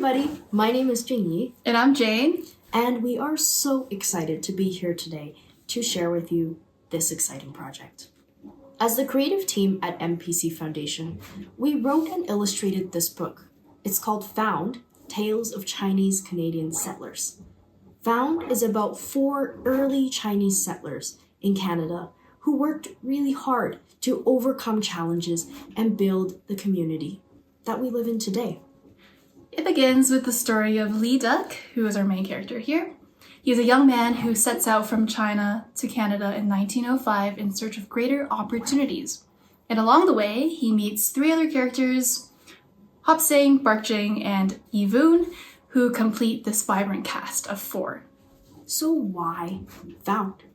everybody, my name is Jingyi. And I'm Jane. And we are so excited to be here today to share with you this exciting project. As the creative team at MPC Foundation, we wrote and illustrated this book. It's called Found, Tales of Chinese Canadian Settlers. Found is about 4 early Chinese settlers in Canada who worked really hard to overcome challenges and build the community that we live in today. It begins with the story of Lee Duck, who is our main character here. He is a young man who sets out from China to Canada in 1905 in search of greater opportunities. And along the way, he meets 3 other characters, Hop Sing, Bark Jing, and Yvoon, who complete this vibrant cast of 4. So why Found?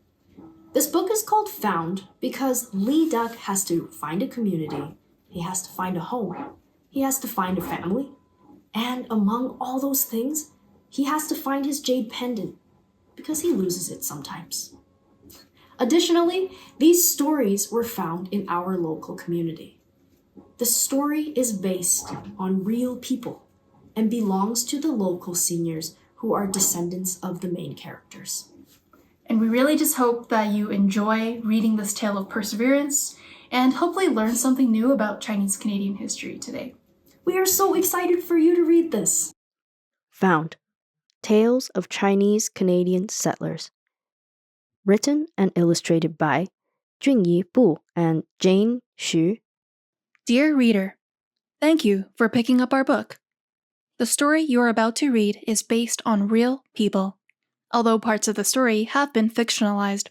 This book is called Found because Lee Duck has to find a community, he has to find a home, he has to find a family, and among all those things, he has to find his jade pendant because he loses it sometimes. Additionally, these stories were found in our local community. The story is based on real people and belongs to the local seniors who are descendants of the main characters. And we really just hope that you enjoy reading this tale of perseverance and hopefully learn something new about Chinese Canadian history today. We are so excited for you to read this. Found, Tales of Chinese Canadian Settlers. Written and illustrated by Junyi Bu and Jane Xu. Dear reader, thank you for picking up our book. The story you are about to read is based on real people. Although parts of the story have been fictionalized,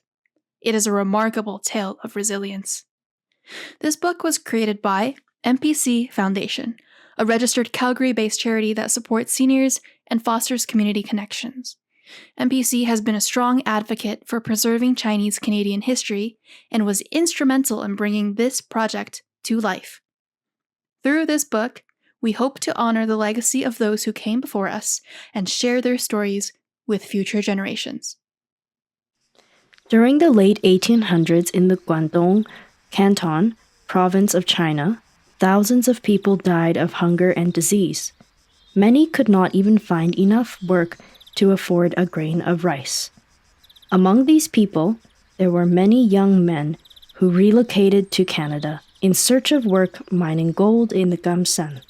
it is a remarkable tale of resilience. This book was created by MPC Foundation, a registered Calgary-based charity that supports seniors and fosters community connections. MPC has been a strong advocate for preserving Chinese Canadian history and was instrumental in bringing this project to life. Through this book, we hope to honor the legacy of those who came before us and share their stories with future generations. During the late 1800s in the Guangdong Canton province of China, thousands of people died of hunger and disease. Many could not even find enough work to afford a grain of rice. Among these people, there were many young men who relocated to Canada in search of work mining gold in the Gamsan,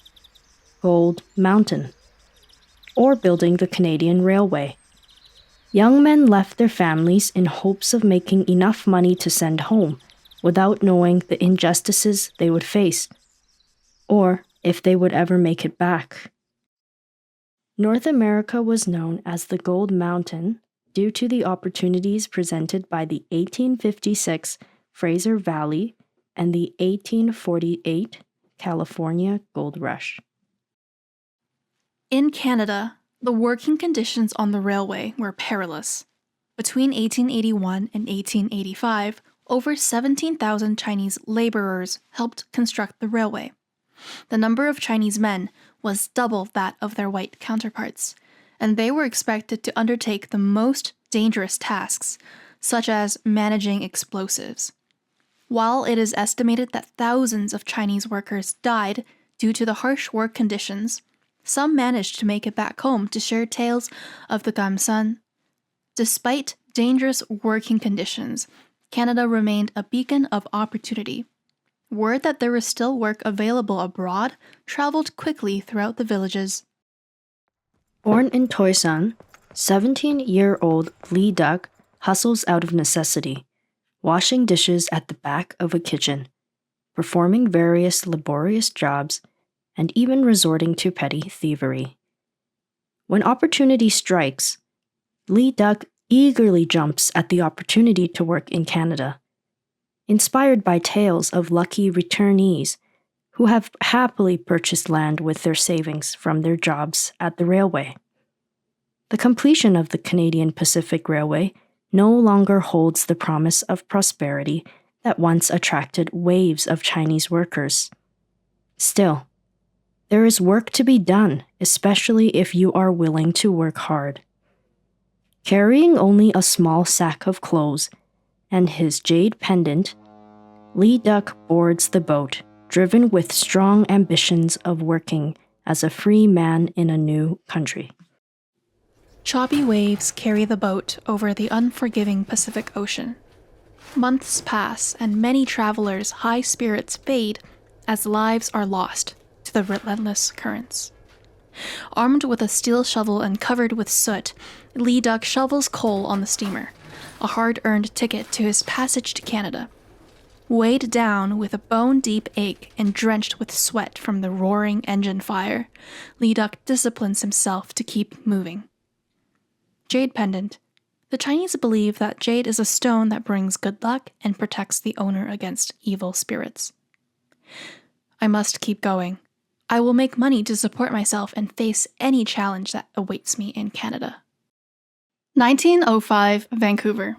Gold Mountain, or building the Canadian Railway. Young men left their families in hopes of making enough money to send home without knowing the injustices they would face, or if they would ever make it back. North America was known as the Gold Mountain due to the opportunities presented by the 1856 Fraser Valley and the 1848 California Gold Rush. In Canada, the working conditions on the railway were perilous. Between 1881 and 1885, over 17,000 Chinese laborers helped construct the railway. The number of Chinese men was double that of their white counterparts, and they were expected to undertake the most dangerous tasks, such as managing explosives. While it is estimated that thousands of Chinese workers died due to the harsh work conditions, some managed to make it back home to share tales of the Gamsan. Despite dangerous working conditions, Canada remained a beacon of opportunity. Word that there was still work available abroad traveled quickly throughout the villages. Born in Toisan, 17-year-old Lee Duck hustles out of necessity, washing dishes at the back of a kitchen, performing various laborious jobs, and even resorting to petty thievery. When opportunity strikes, Lee Duck eagerly jumps at the opportunity to work in Canada. Inspired by tales of lucky returnees who have happily purchased land with their savings from their jobs at the railway. The completion of the Canadian Pacific Railway no longer holds the promise of prosperity that once attracted waves of Chinese workers. Still, there is work to be done, especially if you are willing to work hard. Carrying only a small sack of clothes and his jade pendant, Lee Duck boards the boat, driven with strong ambitions of working as a free man in a new country. Choppy waves carry the boat over the unforgiving Pacific Ocean. Months pass, and many travelers' high spirits fade as lives are lost to the relentless currents. Armed with a steel shovel and covered with soot, Lee Duck shovels coal on the steamer, a hard-earned ticket to his passage to Canada. Weighed down with a bone-deep ache and drenched with sweat from the roaring engine fire, Lee Duck disciplines himself to keep moving. Jade pendant. The Chinese believe that jade is a stone that brings good luck and protects the owner against evil spirits. I must keep going. I will make money to support myself and face any challenge that awaits me in Canada. 1905, Vancouver.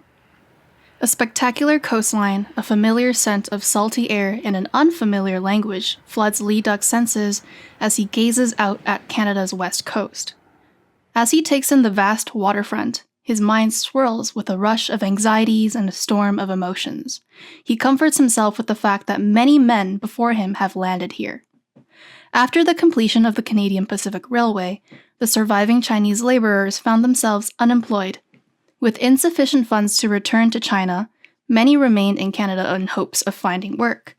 A spectacular coastline, a familiar scent of salty air in an unfamiliar language floods Lee Duck's senses as he gazes out at Canada's west coast. As he takes in the vast waterfront, his mind swirls with a rush of anxieties and a storm of emotions. He comforts himself with the fact that many men before him have landed here. After the completion of the Canadian Pacific Railway, the surviving Chinese laborers found themselves unemployed. With insufficient funds to return to China, many remained in Canada in hopes of finding work.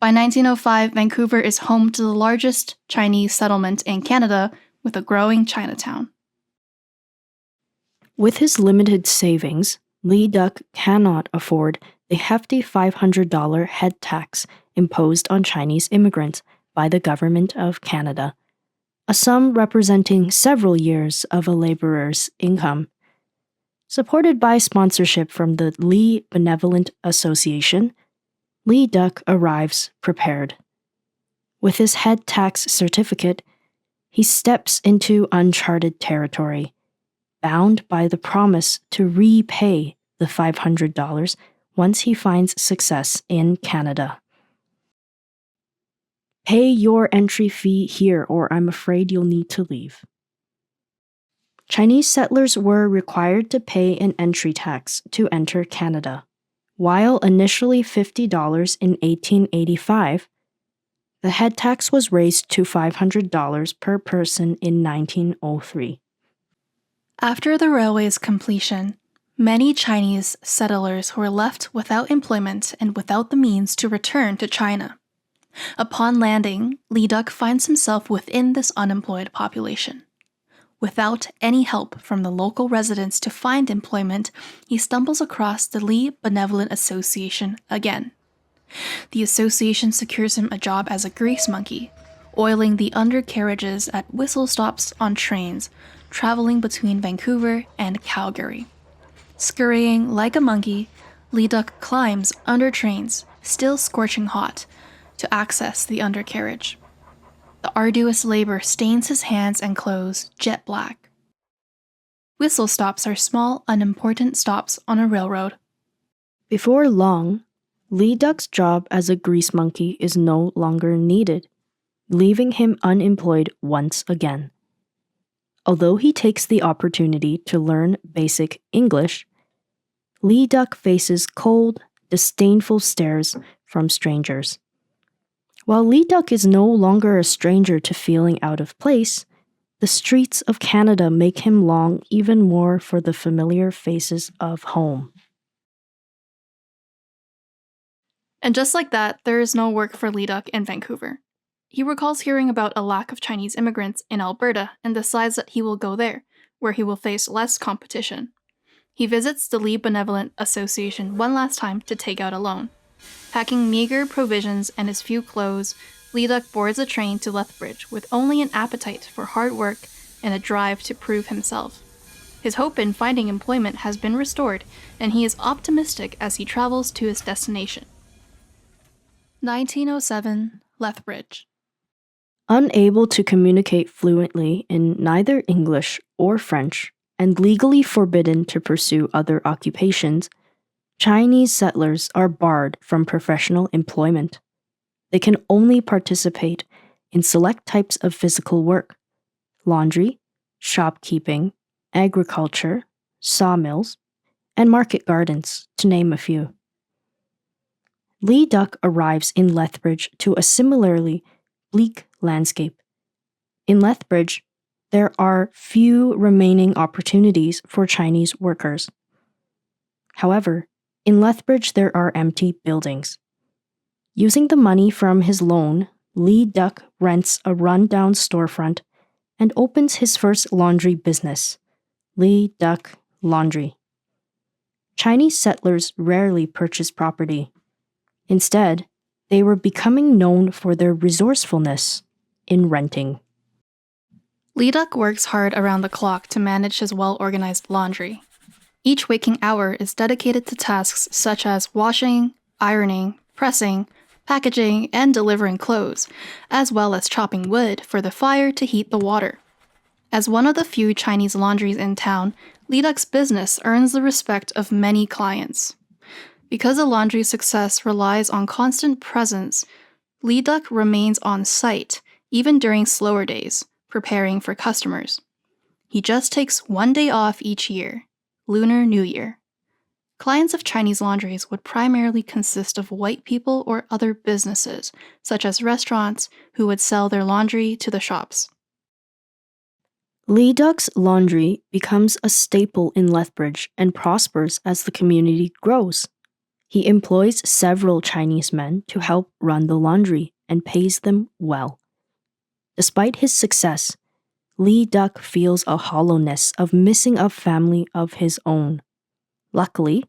By 1905, Vancouver is home to the largest Chinese settlement in Canada, with a growing Chinatown. With his limited savings, Lee Duck cannot afford the hefty $500 head tax imposed on Chinese immigrants by the Government of Canada, a sum representing several years of a laborer's income. Supported by sponsorship from the Lee Benevolent Association, Lee Duck arrives prepared. With his head tax certificate, he steps into uncharted territory, bound by the promise to repay the $500 once he finds success in Canada. Pay your entry fee here, or I'm afraid you'll need to leave. Chinese settlers were required to pay an entry tax to enter Canada. While initially $50 in 1885, the head tax was raised to $500 per person in 1903. After the railway's completion, many Chinese settlers were left without employment and without the means to return to China. Upon landing, Lee Duck finds himself within this unemployed population. Without any help from the local residents to find employment, he stumbles across the Lee Benevolent Association again. The association secures him a job as a grease monkey, oiling the undercarriages at whistle stops on trains, traveling between Vancouver and Calgary. Scurrying like a monkey, Lee Duck climbs under trains, still scorching hot, to access the undercarriage. The arduous labor stains his hands and clothes jet black. Whistle stops are small, unimportant stops on a railroad. Before long, Lee Duck's job as a grease monkey is no longer needed, leaving him unemployed once again. Although he takes the opportunity to learn basic English, Lee Duck faces cold, disdainful stares from strangers. While Lee Duck is no longer a stranger to feeling out of place, the streets of Canada make him long even more for the familiar faces of home. And just like that, there is no work for Lee Duck in Vancouver. He recalls hearing about a lack of Chinese immigrants in Alberta and decides that he will go there, where he will face less competition. He visits the Lee Benevolent Association one last time to take out a loan. Packing meager provisions and his few clothes, Lee Duck boards a train to Lethbridge with only an appetite for hard work and a drive to prove himself. His hope in finding employment has been restored, and he is optimistic as he travels to his destination. 1907, Lethbridge. Unable to communicate fluently in neither English or French, and legally forbidden to pursue other occupations, Chinese settlers are barred from professional employment. They can only participate in select types of physical work: laundry, shopkeeping, agriculture, sawmills, and market gardens, to name a few. Lee Duck arrives in Lethbridge to a similarly bleak landscape. In Lethbridge, there are few remaining opportunities for Chinese workers. However, in Lethbridge there are empty buildings. Using the money from his loan, Lee Duck rents a run-down storefront and opens his first laundry business, Lee Duck Laundry. Chinese settlers rarely purchase property. Instead, they were becoming known for their resourcefulness in renting. Lee Duck works hard around the clock to manage his well-organized laundry. Each waking hour is dedicated to tasks such as washing, ironing, pressing, packaging, and delivering clothes, as well as chopping wood for the fire to heat the water. As one of the few Chinese laundries in town, Lee Duck's business earns the respect of many clients. Because the laundry's success relies on constant presence, Lee Duck remains on site, even during slower days, preparing for customers. He just takes one day off each year, Lunar New Year. Clients of Chinese laundries would primarily consist of white people or other businesses, such as restaurants, who would sell their laundry to the shops. Lee Duck's laundry becomes a staple in Lethbridge and prospers as the community grows. He employs several Chinese men to help run the laundry and pays them well. Despite his success, Lee Duck feels a hollowness of missing a family of his own. Luckily,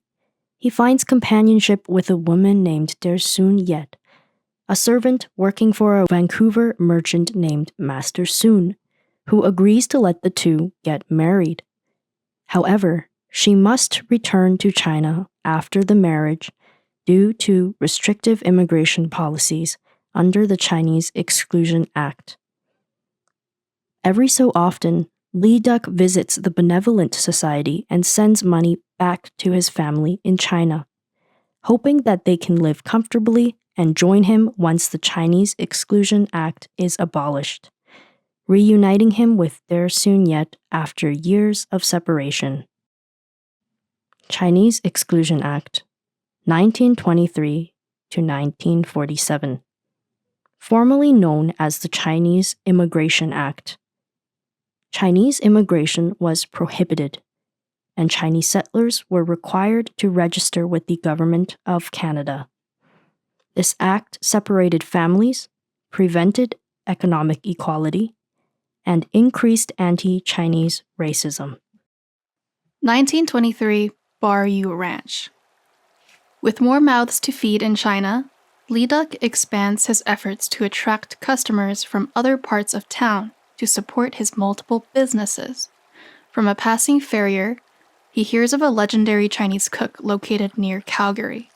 he finds companionship with a woman named Der Soon Yet, a servant working for a Vancouver merchant named Master Soon, who agrees to let the two get married. However, she must return to China after the marriage due to restrictive immigration policies under the Chinese Exclusion Act. Every so often, Lee Duck visits the Benevolent Society and sends money back to his family in China, hoping that they can live comfortably and join him once the Chinese Exclusion Act is abolished, reuniting him with Der Soon Yet after years of separation. Chinese Exclusion Act, 1923 to 1947, formerly known as the Chinese Immigration Act. Chinese immigration was prohibited, and Chinese settlers were required to register with the Government of Canada. This act separated families, prevented economic equality, and increased anti-Chinese racism. 1923 Bar U Ranch. With more mouths to feed in China, Lee Duck expands his efforts to attract customers from other parts of town to support his multiple businesses. From a passing farrier, he hears of a legendary Chinese cook located near Calgary.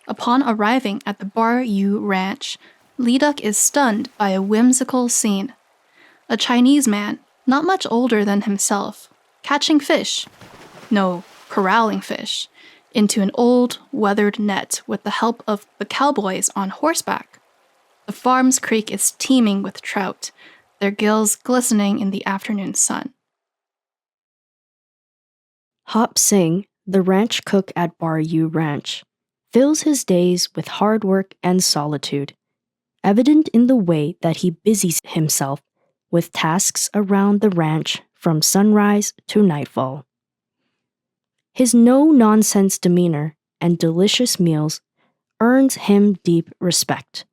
Upon arriving at the Bar U Ranch, Lee Duck is stunned by a whimsical scene. A Chinese man, not much older than himself, catching fish, corralling fish, into an old, weathered net with the help of the cowboys on horseback. The farm's creek is teeming with trout, their gills glistening in the afternoon sun. Hop Sing, the ranch cook at Bar U Ranch, fills his days with hard work and solitude, evident in the way that he busies himself with tasks around the ranch from sunrise to nightfall. His no-nonsense demeanor and delicious meals earns him deep respect.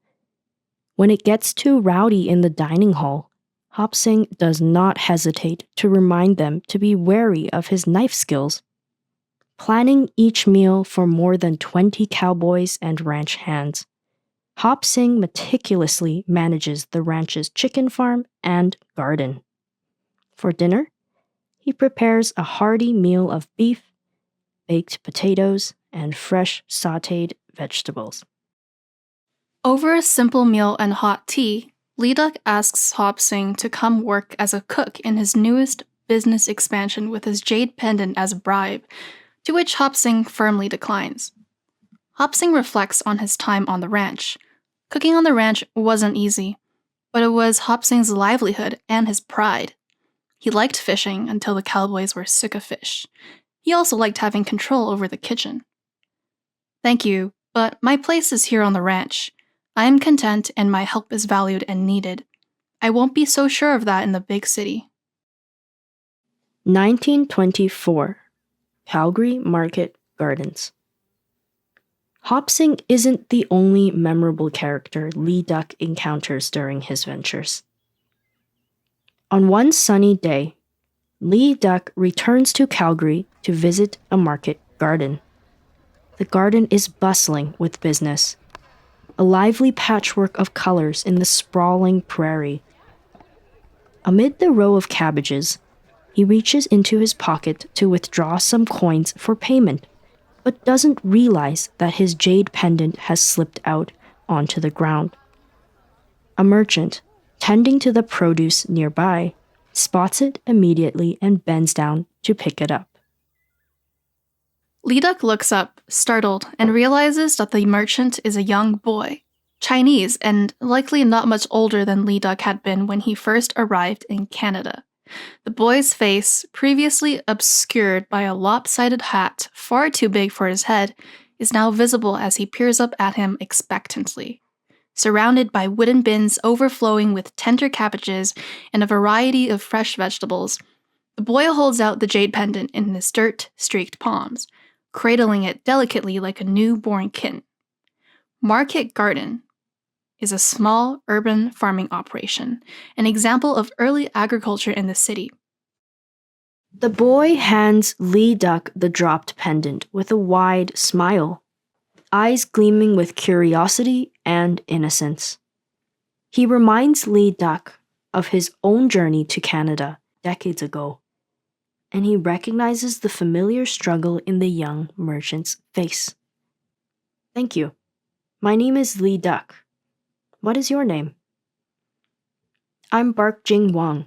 When it gets too rowdy in the dining hall, Hop Sing does not hesitate to remind them to be wary of his knife skills. Planning each meal for more than 20 cowboys and ranch hands, Hop Sing meticulously manages the ranch's chicken farm and garden. For dinner, he prepares a hearty meal of beef, baked potatoes, and fresh sautéed vegetables. Over a simple meal and hot tea, Lee Duck asks Hop Sing to come work as a cook in his newest business expansion with his jade pendant as a bribe, to which Hop Sing firmly declines. Hop Sing reflects on his time on the ranch. Cooking on the ranch wasn't easy, but it was Hop Sing's livelihood and his pride. He liked fishing until the cowboys were sick of fish. He also liked having control over the kitchen. "Thank you, but my place is here on the ranch. I am content and my help is valued and needed. I won't be so sure of that in the big city. 1924. Calgary Market Gardens. Hop-Sing isn't the only memorable character Lee Duck encounters during his ventures. On one sunny day, Lee Duck returns to Calgary to visit a market garden. The garden is bustling with business, a lively patchwork of colors in the sprawling prairie. Amid the row of cabbages, he reaches into his pocket to withdraw some coins for payment, but doesn't realize that his jade pendant has slipped out onto the ground. A merchant, tending to the produce nearby, spots it immediately and bends down to pick it up. Lee Duck looks up, startled, and realizes that the merchant is a young boy, Chinese, and likely not much older than Lee Duck had been when he first arrived in Canada. The boy's face, previously obscured by a lopsided hat far too big for his head, is now visible as he peers up at him expectantly. Surrounded by wooden bins overflowing with tender cabbages and a variety of fresh vegetables, the boy holds out the jade pendant in his dirt-streaked palms, cradling it delicately like a newborn kitten. Market Garden is a small urban farming operation, an example of early agriculture in the city. The boy hands Lee Duck the dropped pendant with a wide smile, eyes gleaming with curiosity and innocence. He reminds Lee Duck of his own journey to Canada decades ago, and he recognizes the familiar struggle in the young merchant's face. "Thank you. My name is Lee Duck. What is your name?" "I'm Bark Jing Wang.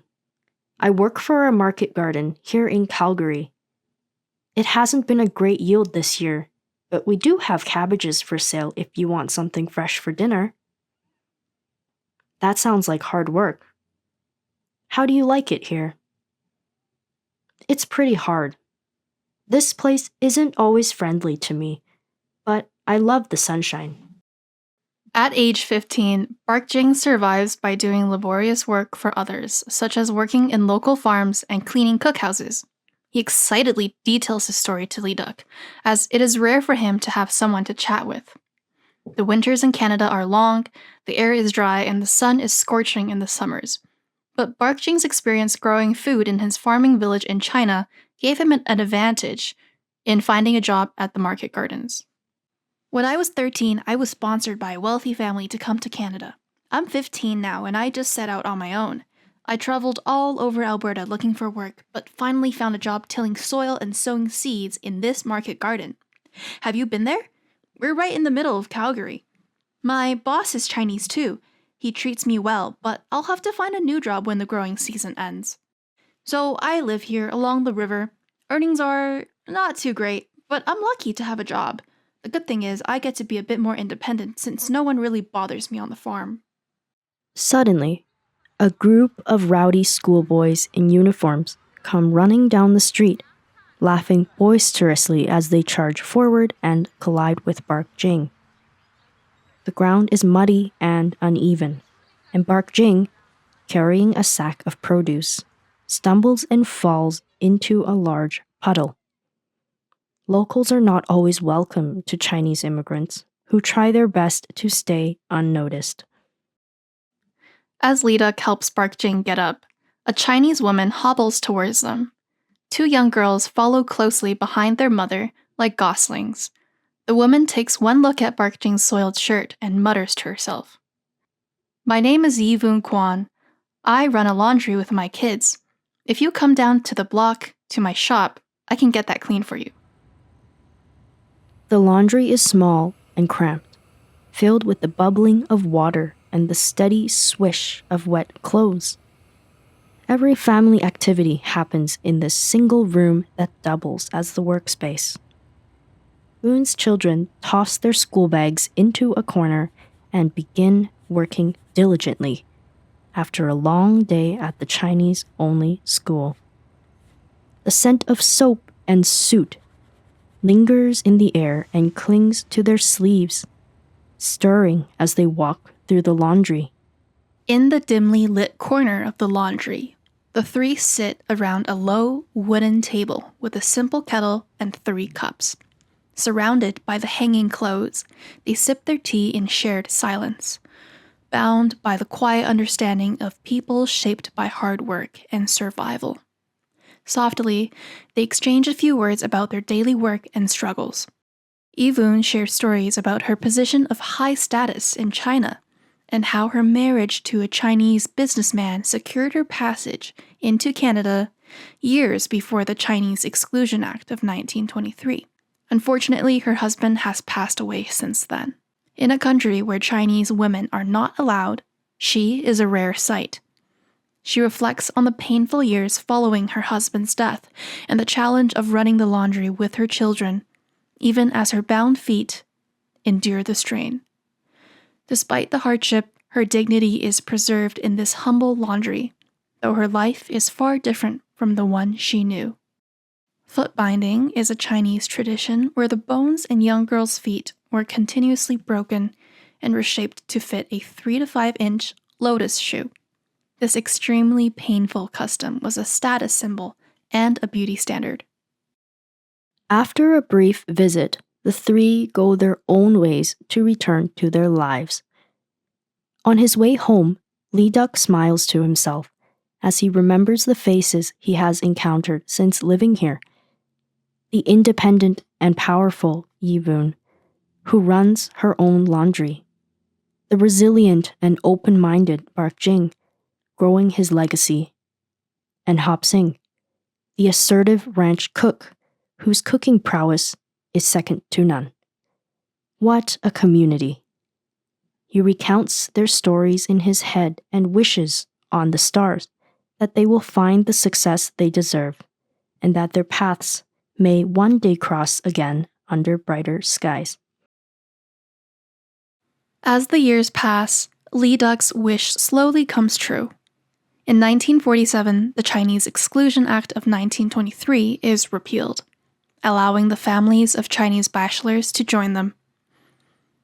I work for a market garden here in Calgary. It hasn't been a great yield this year, but we do have cabbages for sale if you want something fresh for dinner." "That sounds like hard work. How do you like it here?" "It's pretty hard. This place isn't always friendly to me, but I love the sunshine." At age 15, Bark Jing survives by doing laborious work for others, such as working in local farms and cleaning cookhouses. He excitedly details his story to Lee Duck, as it is rare for him to have someone to chat with. The winters in Canada are long, the air is dry, and the sun is scorching in the summers. But Bark Jing's experience growing food in his farming village in China gave him an advantage in finding a job at the market gardens. When I was 13, I was sponsored by a wealthy family to come to Canada. I'm 15 now, and I just set out on my own. I traveled all over Alberta looking for work, but finally found a job tilling soil and sowing seeds in this market garden. Have you been there? We're right in the middle of Calgary. My boss is Chinese too. He treats me well, but I'll have to find a new job when the growing season ends. So I live here along the river. Earnings are not too great, but I'm lucky to have a job. The good thing is I get to be a bit more independent since no one really bothers me on the farm." Suddenly, a group of rowdy schoolboys in uniforms come running down the street, laughing boisterously as they charge forward and collide with Bark Jing. The ground is muddy and uneven, and Bark Jing, carrying a sack of produce, stumbles and falls into a large puddle. Locals are not always welcome to Chinese immigrants, who try their best to stay unnoticed. As Lee Duck helps Bark Jing get up, a Chinese woman hobbles towards them. Two young girls follow closely behind their mother like goslings. The woman takes one look at Bark Jing's soiled shirt and mutters to herself. "My name is Yivun Quan. I run a laundry with my kids. If you come down to the block, to my shop, I can get that clean for you." The laundry is small and cramped, filled with the bubbling of water and the steady swish of wet clothes. Every family activity happens in this single room that doubles as the workspace. Boon's children toss their school bags into a corner and begin working diligently after a long day at the Chinese-only school. The scent of soap and soot lingers in the air and clings to their sleeves, stirring as they walk through the laundry. In the dimly lit corner of the laundry, the three sit around a low wooden table with a simple kettle and 3 cups. Surrounded by the hanging clothes, they sip their tea in shared silence, bound by the quiet understanding of people shaped by hard work and survival. Softly, they exchange a few words about their daily work and struggles. Yvonne shares stories about her position of high status in China and how her marriage to a Chinese businessman secured her passage into Canada years before the Chinese Exclusion Act of 1923. Unfortunately, her husband has passed away since then. In a country where Chinese women are not allowed, she is a rare sight. She reflects on the painful years following her husband's death and the challenge of running the laundry with her children, even as her bound feet endure the strain. Despite the hardship, her dignity is preserved in this humble laundry, though her life is far different from the one she knew. Foot binding is a Chinese tradition where the bones in young girls' feet were continuously broken and reshaped to fit a 3 to 5 inch lotus shoe. This extremely painful custom was a status symbol and a beauty standard. After a brief visit, the 3 go their own ways to return to their lives. On his way home, Lee Duck smiles to himself as he remembers the faces he has encountered since living here. The independent and powerful Yvonne, who runs her own laundry. The resilient and open-minded Bark Jing, growing his legacy. And Hop Sing, the assertive ranch cook, whose cooking prowess is second to none. What a community! He recounts their stories in his head and wishes on the stars that they will find the success they deserve, and that their paths may one day cross again under brighter skies. As the years pass, Lee Duck's wish slowly comes true. In 1947, the Chinese Exclusion Act of 1923 is repealed, allowing the families of Chinese bachelors to join them.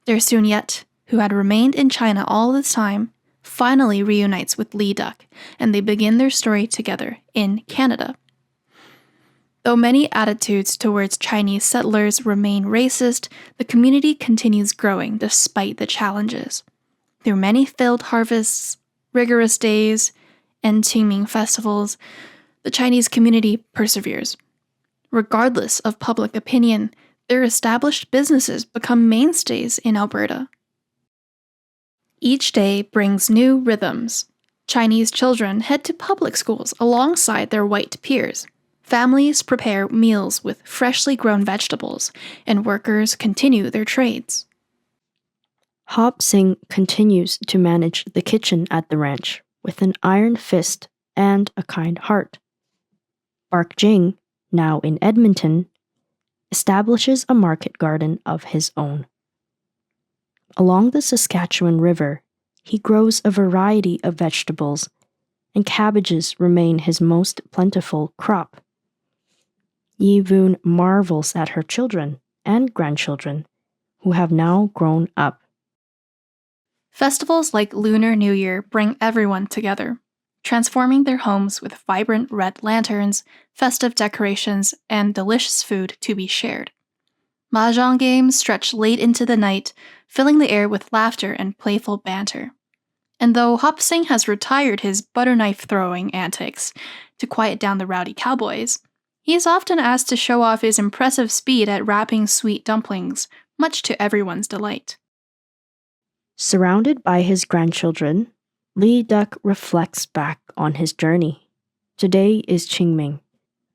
Their Sun Yat, who had remained in China all this time, finally reunites with Lee Duck, and they begin their story together in Canada. Though many attitudes towards Chinese settlers remain racist, the community continues growing despite the challenges. Through many failed harvests, rigorous days, and teeming festivals, the Chinese community perseveres. Regardless of public opinion, their established businesses become mainstays in Alberta. Each day brings new rhythms. Chinese children head to public schools alongside their white peers. Families prepare meals with freshly grown vegetables, and workers continue their trades. Hop Sing continues to manage the kitchen at the ranch with an iron fist and a kind heart. Bark Jing, now in Edmonton, establishes a market garden of his own. Along the Saskatchewan River, he grows a variety of vegetables, and cabbages remain his most plentiful crop. Yvonne marvels at her children and grandchildren, who have now grown up. Festivals like Lunar New Year bring everyone together, transforming their homes with vibrant red lanterns, festive decorations, and delicious food to be shared. Mahjong games stretch late into the night, filling the air with laughter and playful banter. And though Hop Sing has retired his butter-knife-throwing antics to quiet down the rowdy cowboys, he is often asked to show off his impressive speed at wrapping sweet dumplings, much to everyone's delight. Surrounded by his grandchildren, Lee Duck reflects back on his journey. Today is Qingming,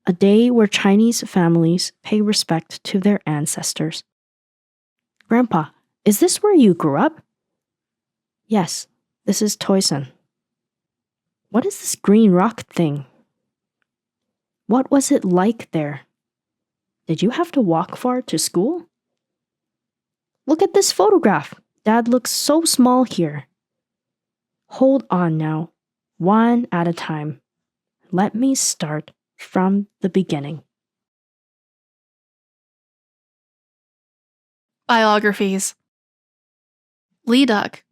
a day where Chinese families pay respect to their ancestors. Grandpa, is this where you grew up? Yes, this is Toyson. What is this green rock thing? What was it like there? Did you have to walk far to school? Look at this photograph. Dad looks so small here. Hold on now, one at a time. Let me start from the beginning. Biographies. Lee Duck,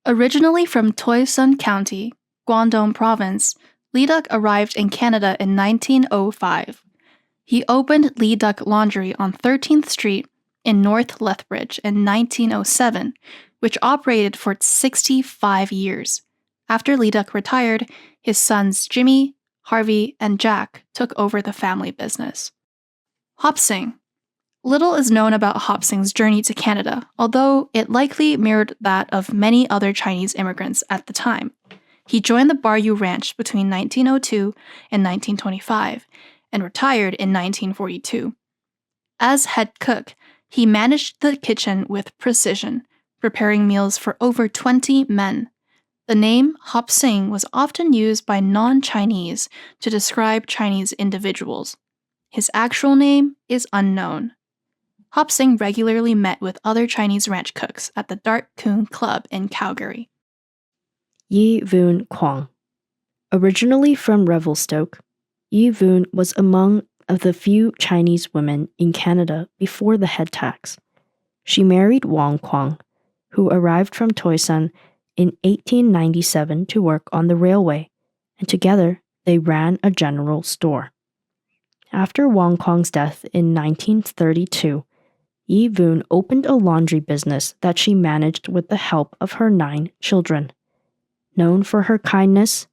Originally from Toi Sun County, Guangdong Province, Lee Duck arrived in Canada in 1905. He opened Lee Duck Laundry on 13th Street in North Lethbridge in 1907, which operated for 65 years. After Lee Duck retired, his sons Jimmy, Harvey, and Jack took over the family business. Hop Sing. Little is known about Hop Sing's journey to Canada, although it likely mirrored that of many other Chinese immigrants at the time. He joined the Bayou Ranch between 1902 and 1925 and retired in 1942. As head cook, he managed the kitchen with precision, preparing meals for over 20 men. The name Hop Sing was often used by non-Chinese to describe Chinese individuals. His actual name is unknown. Hop Sing regularly met with other Chinese ranch cooks at the Dark Coon Club in Calgary. Yi Voon Kwong. Originally from Revelstoke, Yi Voon was among the few Chinese women in Canada before the head tax. She married Wong Kwong, who arrived from Toi Sun in 1897 to work on the railway, and together they ran a general store. After Wong Kwong's death in 1932, Yi Voon opened a laundry business that she managed with the help of her 9 children. Known for her kindness,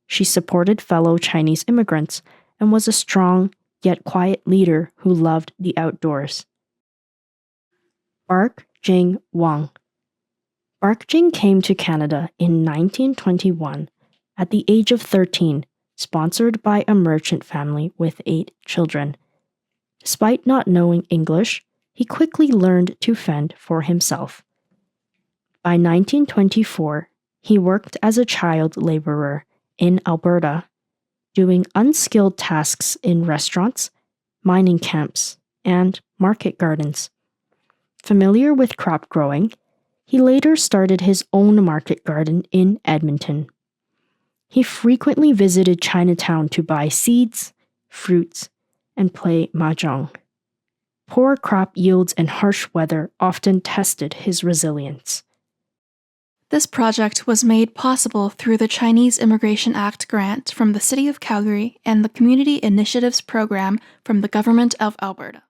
she supported fellow Chinese immigrants and was a strong yet quiet leader who loved the outdoors. Bark Jing Wang. Bark Jing came to Canada in 1921 at the age of 13, sponsored by a merchant family with 8 children. Despite not knowing English, he quickly learned to fend for himself. By 1924, he worked as a child laborer in Alberta, doing unskilled tasks in restaurants, mining camps, and market gardens. Familiar with crop growing, he later started his own market garden in Edmonton. He frequently visited Chinatown to buy seeds, fruits, and play mahjong. Poor crop yields and harsh weather often tested his resilience. This project was made possible through the Chinese Immigration Act grant from the City of Calgary and the Community Initiatives Program from the Government of Alberta.